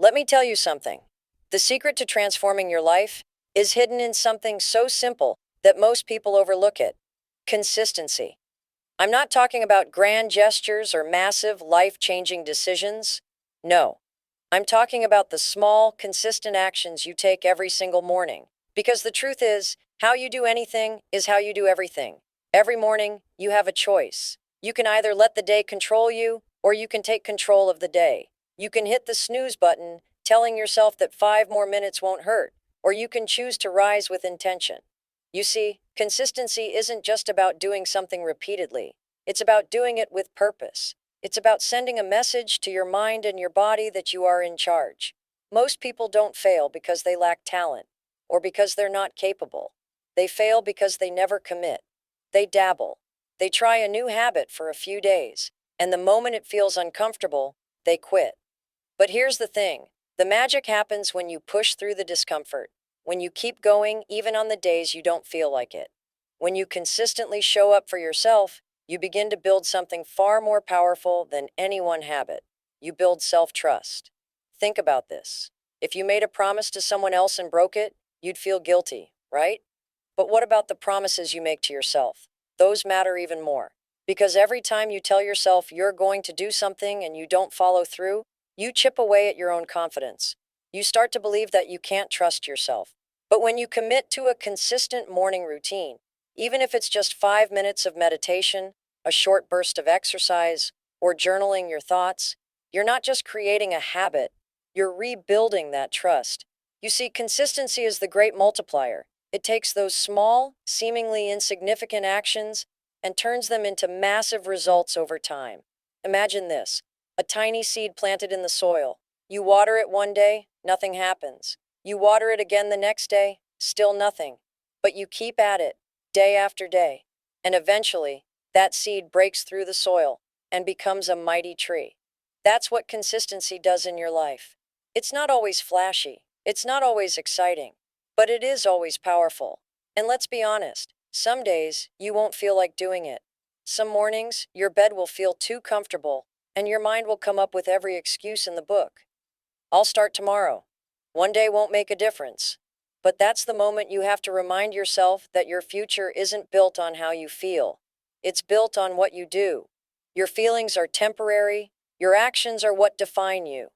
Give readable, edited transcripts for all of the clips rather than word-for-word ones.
Let me tell you something. The secret to transforming your life is hidden in something so simple that most people overlook it: consistency. I'm not talking about grand gestures or massive, life changing decisions. No, I'm talking about the small, consistent actions you take every single morning. Because the truth is, how you do anything is how you do everything. Every morning, you have a choice. You can either let the day control you, or you can take control of the day. You can hit the snooze button, telling yourself that 5 more minutes won't hurt, or you can choose to rise with intention. You see, consistency isn't just about doing something repeatedly. It's about doing it with purpose. It's about sending a message to your mind and your body that you are in charge. Most people don't fail because they lack talent or because they're not capable. They fail because they never commit. They dabble. They try a new habit for a few days, and the moment it feels uncomfortable, they quit. But here's the thing: the magic happens when you push through the discomfort, when you keep going even on the days you don't feel like it. When you consistently show up for yourself, you begin to build something far more powerful than any one habit. You build self-trust. Think about this. If you made a promise to someone else and broke it, you'd feel guilty, right? But what about the promises you make to yourself? Those matter even more. Because every time you tell yourself you're going to do something and you don't follow through, you chip away at your own confidence. You start to believe that you can't trust yourself. But when you commit to a consistent morning routine, even if it's just 5 minutes of meditation, a short burst of exercise, or journaling your thoughts, you're not just creating a habit, you're rebuilding that trust. You see, consistency is the great multiplier. It takes those small, seemingly insignificant actions and turns them into massive results over time. Imagine this: a tiny seed planted in the soil. You water it one day, nothing happens. You water it again the next day, still nothing. But you keep at it, day after day. And eventually, that seed breaks through the soil and becomes a mighty tree. That's what consistency does in your life. It's not always flashy, it's not always exciting, but it is always powerful. And let's be honest, some days you won't feel like doing it. Some mornings, your bed will feel too comfortable, and your mind will come up with every excuse in the book. I'll start tomorrow. One day won't make a difference. But that's the moment you have to remind yourself that your future isn't built on how you feel. It's built on what you do. Your feelings are temporary, your actions are what define you.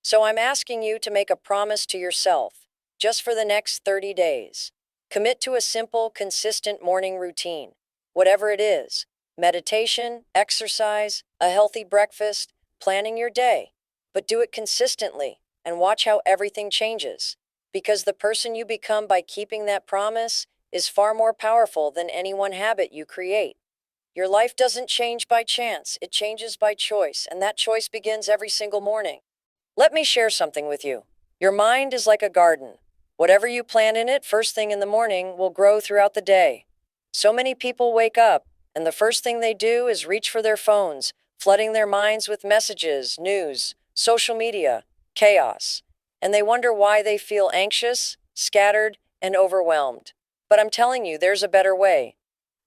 So I'm asking you to make a promise to yourself, just for the next 30 days. Commit to a simple, consistent morning routine. Whatever it is: meditation, exercise, a healthy breakfast, planning your day. But do it consistently and watch how everything changes. Because the person you become by keeping that promise is far more powerful than any one habit you create. Your life doesn't change by chance, it changes by choice, and that choice begins every single morning. Let me share something with you. Your mind is like a garden. Whatever you plant in it first thing in the morning will grow throughout the day. So many people wake up, and the first thing they do is reach for their phones, flooding their minds with messages, news, social media, chaos. And they wonder why they feel anxious, scattered, and overwhelmed. But I'm telling you, there's a better way.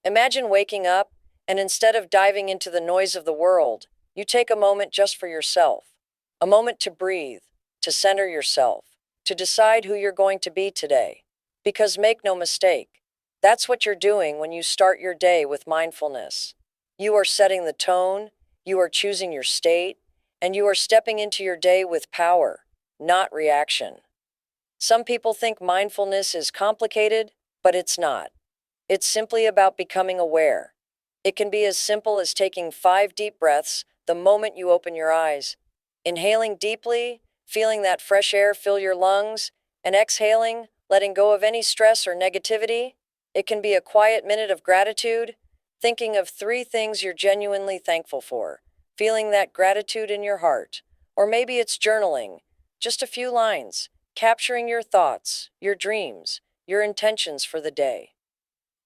Imagine waking up, and instead of diving into the noise of the world, you take a moment just for yourself. A moment to breathe, to center yourself, to decide who you're going to be today. Because make no mistake, that's what you're doing when you start your day with mindfulness. You are setting the tone, you are choosing your state, and you are stepping into your day with power, not reaction. Some people think mindfulness is complicated, but it's not. It's simply about becoming aware. It can be as simple as taking 5 deep breaths the moment you open your eyes, inhaling deeply, feeling that fresh air fill your lungs, and exhaling, letting go of any stress or negativity. It can be a quiet minute of gratitude, thinking of 3 things you're genuinely thankful for, feeling that gratitude in your heart. Or maybe it's journaling, just a few lines, capturing your thoughts, your dreams, your intentions for the day.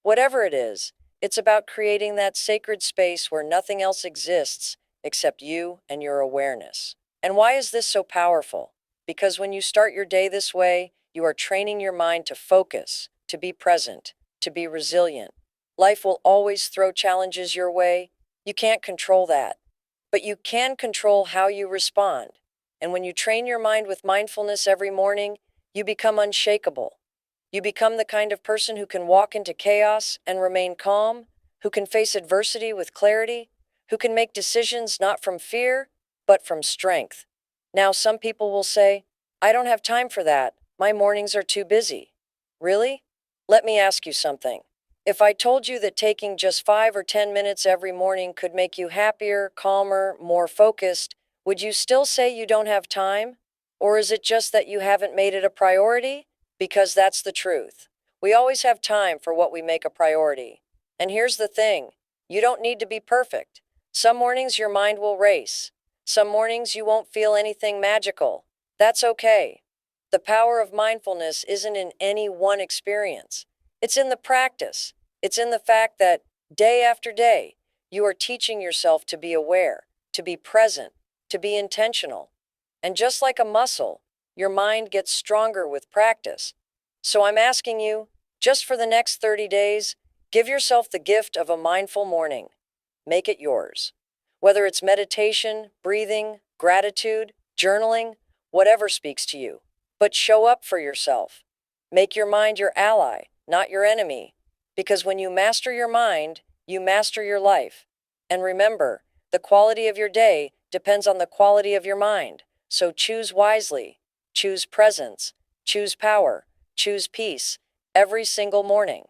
Whatever it is, it's about creating that sacred space where nothing else exists except you and your awareness. And why is this so powerful? Because when you start your day this way, you are training your mind to focus, to be present, to be resilient. Life will always throw challenges your way. You can't control that. But you can control how you respond. And when you train your mind with mindfulness every morning, you become unshakable. You become the kind of person who can walk into chaos and remain calm, who can face adversity with clarity, who can make decisions not from fear, but from strength. Now, some people will say, I don't have time for that. My mornings are too busy. Really? Let me ask you something. If I told you that taking just 5 or 10 minutes every morning could make you happier, calmer, more focused, would you still say you don't have time? Or is it just that you haven't made it a priority? Because that's the truth. We always have time for what we make a priority. And here's the thing, you don't need to be perfect. Some mornings your mind will race. Some mornings you won't feel anything magical. That's okay. The power of mindfulness isn't in any one experience. It's in the practice. It's in the fact that day after day, you are teaching yourself to be aware, to be present, to be intentional. And just like a muscle, your mind gets stronger with practice. So I'm asking you, just for the next 30 days, give yourself the gift of a mindful morning. Make it yours. Whether it's meditation, breathing, gratitude, journaling, whatever speaks to you. But show up for yourself. Make your mind your ally, not your enemy. Because when you master your mind, you master your life. And remember, the quality of your day depends on the quality of your mind. So choose wisely. Choose presence. Choose power. Choose peace every single morning.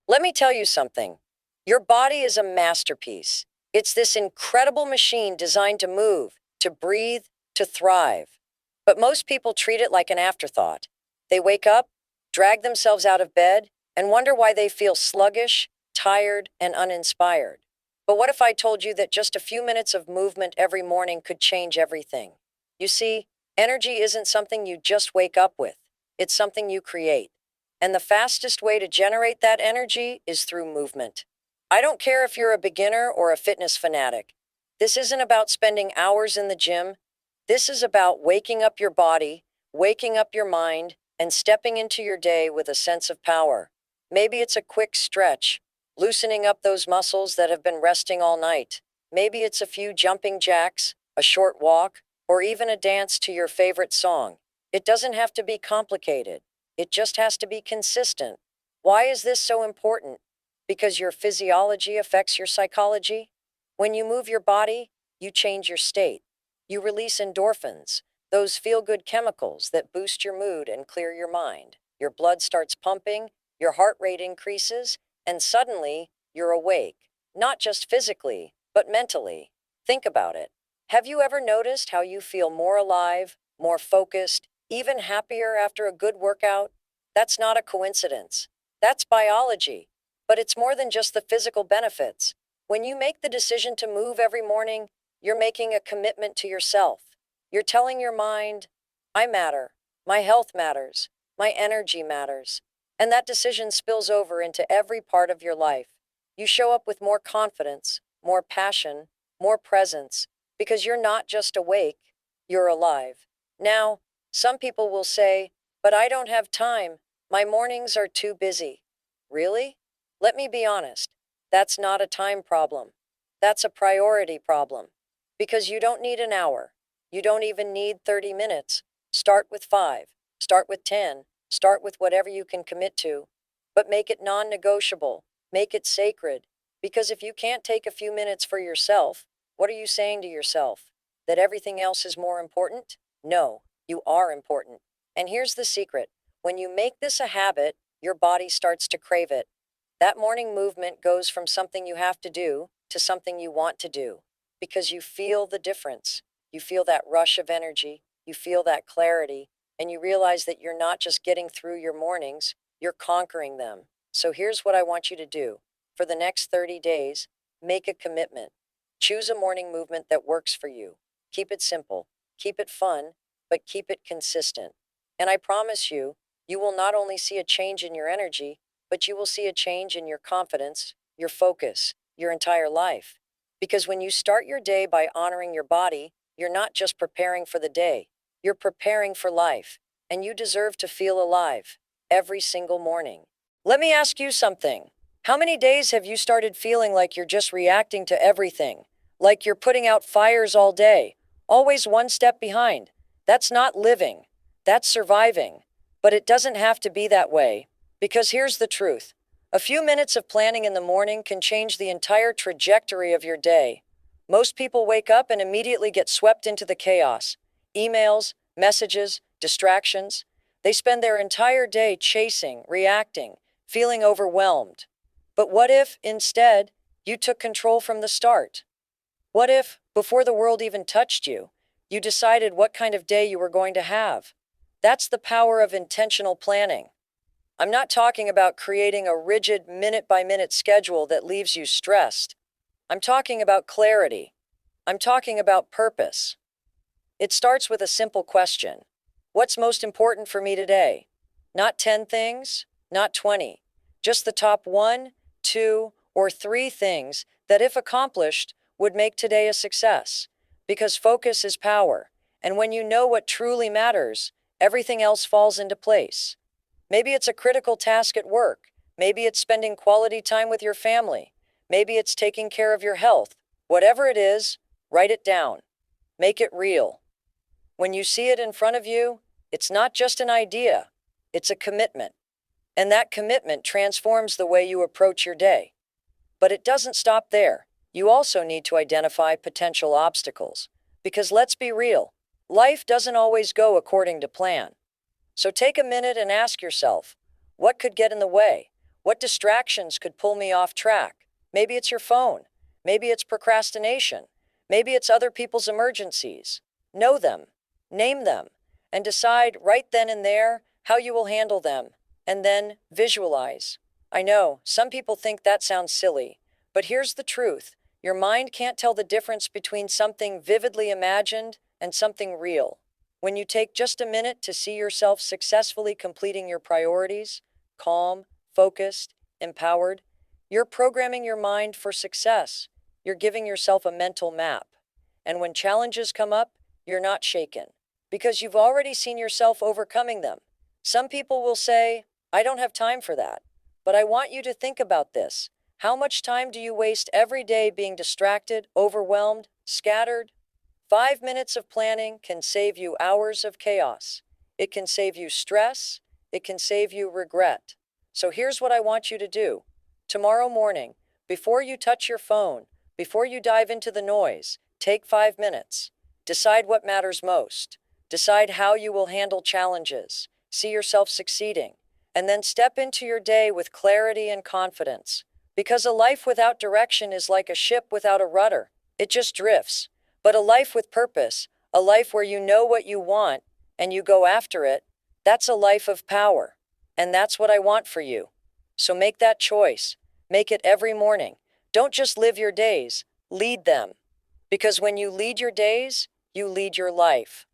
Let me tell you something. Your body is a masterpiece. It's this incredible machine designed to move, to breathe, to thrive. But most people treat it like an afterthought. They wake up, drag themselves out of bed, and wonder why they feel sluggish, tired, and uninspired. But what if I told you that just a few minutes of movement every morning could change everything? You see, energy isn't something you just wake up with. It's something you create. And the fastest way to generate that energy is through movement. I don't care if you're a beginner or a fitness fanatic. This isn't about spending hours in the gym. This is about waking up your body, waking up your mind, and stepping into your day with a sense of power. Maybe it's a quick stretch, loosening up those muscles that have been resting all night. Maybe it's a few jumping jacks, a short walk, or even a dance to your favorite song. It doesn't have to be complicated. It just has to be consistent. Why is this so important? Because your physiology affects your psychology. When you move your body, you change your state. You release endorphins, those feel-good chemicals that boost your mood and clear your mind. Your blood starts pumping, your heart rate increases, and suddenly you're awake. Not just physically, but mentally. Think about it. Have you ever noticed how you feel more alive, more focused, even happier after a good workout? That's not a coincidence. That's biology. But it's more than just the physical benefits. When you make the decision to move every morning, you're making a commitment to yourself. You're telling your mind, I matter, my health matters, my energy matters. And that decision spills over into every part of your life. You show up with more confidence, more passion, more presence, because you're not just awake, you're alive. Now, some people will say, but I don't have time. My mornings are too busy. Really? Let me be honest. That's not a time problem. That's a priority problem. Because you don't need an hour. You don't even need 30 minutes. Start with 5. Start with 10. Start with whatever you can commit to. But make it non-negotiable. Make it sacred. Because if you can't take a few minutes for yourself, what are you saying to yourself? That everything else is more important? No, you are important. And here's the secret. When you make this a habit, your body starts to crave it. That morning movement goes from something you have to do to something you want to do. Because you feel the difference. You feel that rush of energy. You feel that clarity. And you realize that you're not just getting through your mornings, you're conquering them. So here's what I want you to do. For the next 30 days, make a commitment. Choose a morning movement that works for you. Keep it simple. Keep it fun, but keep it consistent. And I promise you, you will not only see a change in your energy, but you will see a change in your confidence, your focus, your entire life. Because when you start your day by honoring your body, you're not just preparing for the day, you're preparing for life. And you deserve to feel alive every single morning. Let me ask you something. How many days have you started feeling like you're just reacting to everything? Like you're putting out fires all day? Always one step behind. That's not living. That's surviving. But it doesn't have to be that way. Because here's the truth. A few minutes of planning in the morning can change the entire trajectory of your day. Most people wake up and immediately get swept into the chaos. Emails, messages, distractions. They spend their entire day chasing, reacting, feeling overwhelmed. But what if, instead, you took control from the start? What if, before the world even touched you, you decided what kind of day you were going to have? That's the power of intentional planning. I'm not talking about creating a rigid minute-by-minute schedule that leaves you stressed. I'm talking about clarity. I'm talking about purpose. It starts with a simple question. What's most important for me today? Not 10 things, not 20. Just the top 1, 2, or 3 things that, if accomplished, would make today a success. Because focus is power, and when you know what truly matters, everything else falls into place. Maybe it's a critical task at work. Maybe it's spending quality time with your family. Maybe it's taking care of your health. Whatever it is, write it down. Make it real. When you see it in front of you, it's not just an idea, it's a commitment. And that commitment transforms the way you approach your day. But it doesn't stop there. You also need to identify potential obstacles. Because let's be real, life doesn't always go according to plan. So take a minute and ask yourself, what could get in the way? What distractions could pull me off track? Maybe it's your phone. Maybe it's procrastination. Maybe it's other people's emergencies. Know them, name them, and decide right then and there how you will handle them. And then visualize. I know, some people think that sounds silly, but here's the truth. Your mind can't tell the difference between something vividly imagined and something real. When you take just a minute to see yourself successfully completing your priorities, calm, focused, empowered, you're programming your mind for success. You're giving yourself a mental map. And when challenges come up, you're not shaken, because you've already seen yourself overcoming them. Some people will say, I don't have time for that. But I want you to think about this. How much time do you waste every day being distracted, overwhelmed, scattered? 5 minutes of planning can save you hours of chaos. It can save you stress. It can save you regret. So here's what I want you to do. Tomorrow morning, before you touch your phone, before you dive into the noise, take 5 minutes. Decide what matters most. Decide how you will handle challenges. See yourself succeeding. And then step into your day with clarity and confidence. Because a life without direction is like a ship without a rudder. It just drifts. But a life with purpose, a life where you know what you want and you go after it, that's a life of power. And that's what I want for you. So make that choice. Make it every morning. Don't just live your days, lead them. Because when you lead your days, you lead your life.